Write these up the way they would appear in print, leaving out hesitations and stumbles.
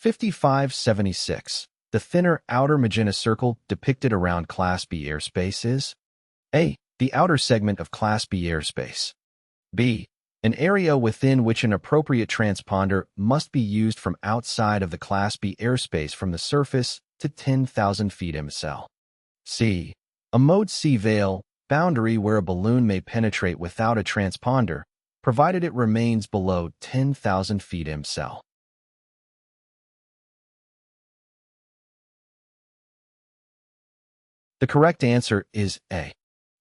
5576. The thinner outer magenta circle depicted around Class B airspace is A. The outer segment of Class B airspace. B. An area within which an appropriate transponder must be used from outside of the Class B airspace from the surface to 10,000 feet MSL. C. A Mode C veil, boundary where a balloon may penetrate without a transponder, provided it remains below 10,000 feet MSL. The correct answer is A.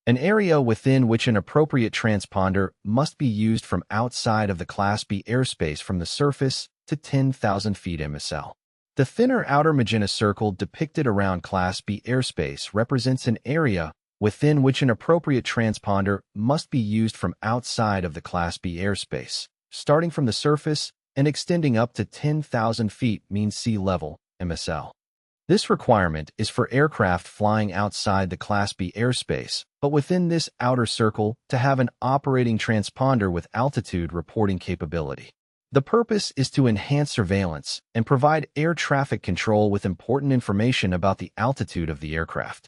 An area within which an appropriate transponder must be used from outside of the Class B airspace from the surface to 10,000 feet MSL. The thinner outer magenta circle depicted around Class B airspace represents an area within which an appropriate transponder must be used from outside of the Class B airspace, starting from the surface and extending up to 10,000 feet mean sea level MSL. This requirement is for aircraft flying outside the Class B airspace, but within this outer circle to have an operating transponder with altitude reporting capability. The purpose is to enhance surveillance and provide air traffic control with important information about the altitude of the aircraft.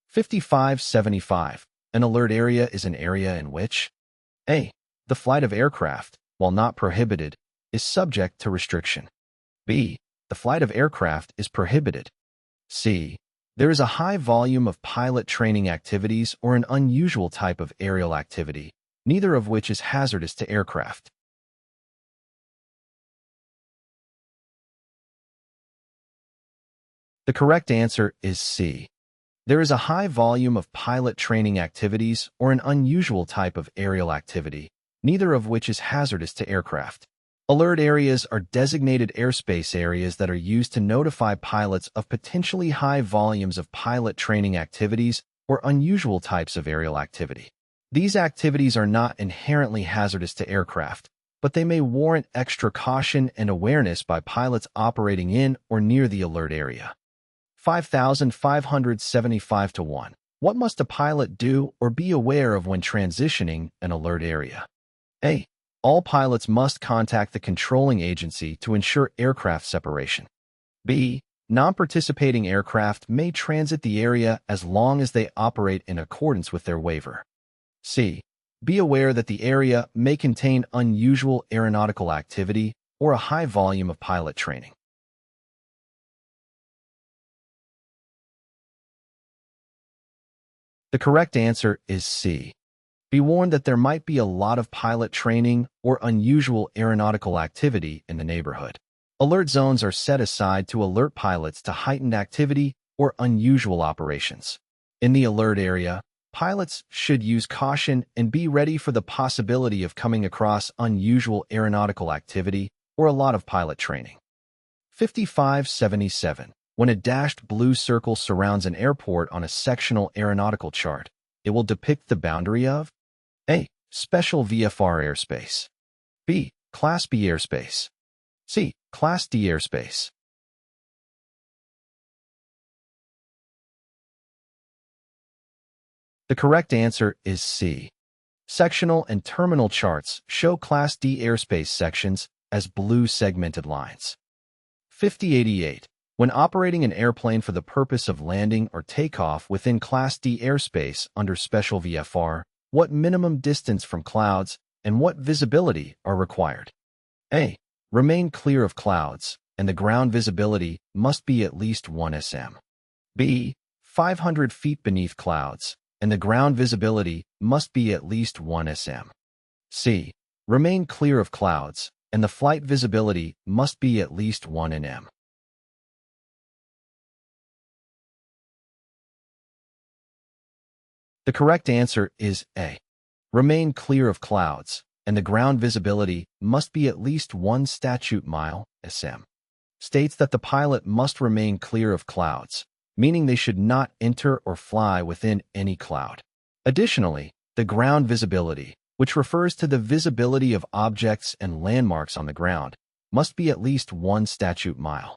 5575. An alert area is an area in which A. The flight of aircraft, while not prohibited, is subject to restriction. B. The flight of aircraft is prohibited. C. There is a high volume of pilot training activities or an unusual type of aerial activity, neither of which is hazardous to aircraft. The correct answer is C. There is a high volume of pilot training activities or an unusual type of aerial activity, neither of which is hazardous to aircraft. Alert areas are designated airspace areas that are used to notify pilots of potentially high volumes of pilot training activities or unusual types of aerial activity. These activities are not inherently hazardous to aircraft, but they may warrant extra caution and awareness by pilots operating in or near the alert area. 5575-1. What must a pilot do or be aware of when transitioning an alert area? A. All pilots must contact the controlling agency to ensure aircraft separation. B. Non-participating aircraft may transit the area as long as they operate in accordance with their waiver. C. Be aware that the area may contain unusual aeronautical activity or a high volume of pilot training. The correct answer is C. Be warned that there might be a lot of pilot training or unusual aeronautical activity in the neighborhood. Alert zones are set aside to alert pilots to heightened activity or unusual operations. In the alert area, pilots should use caution and be ready for the possibility of coming across unusual aeronautical activity or a lot of pilot training. 5577. When a dashed blue circle surrounds an airport on a sectional aeronautical chart, it will depict the boundary of A. Special VFR airspace. B. Class B airspace. C. Class D airspace. The correct answer is C. Sectional and terminal charts show Class D airspace sections as blue segmented lines. 5088. When operating an airplane for the purpose of landing or takeoff within Class D airspace under Special VFR, what minimum distance from clouds and what visibility are required? A. Remain clear of clouds, and the ground visibility must be at least 1 sm. B. 500 feet beneath clouds, and the ground visibility must be at least 1 sm. C. Remain clear of clouds, and the flight visibility must be at least 1 nm. The correct answer is A. Remain clear of clouds, and the ground visibility must be at least 1 statute mile (sm). States that the pilot must remain clear of clouds, meaning they should not enter or fly within any cloud. Additionally, the ground visibility, which refers to the visibility of objects and landmarks on the ground, must be at least 1 statute mile.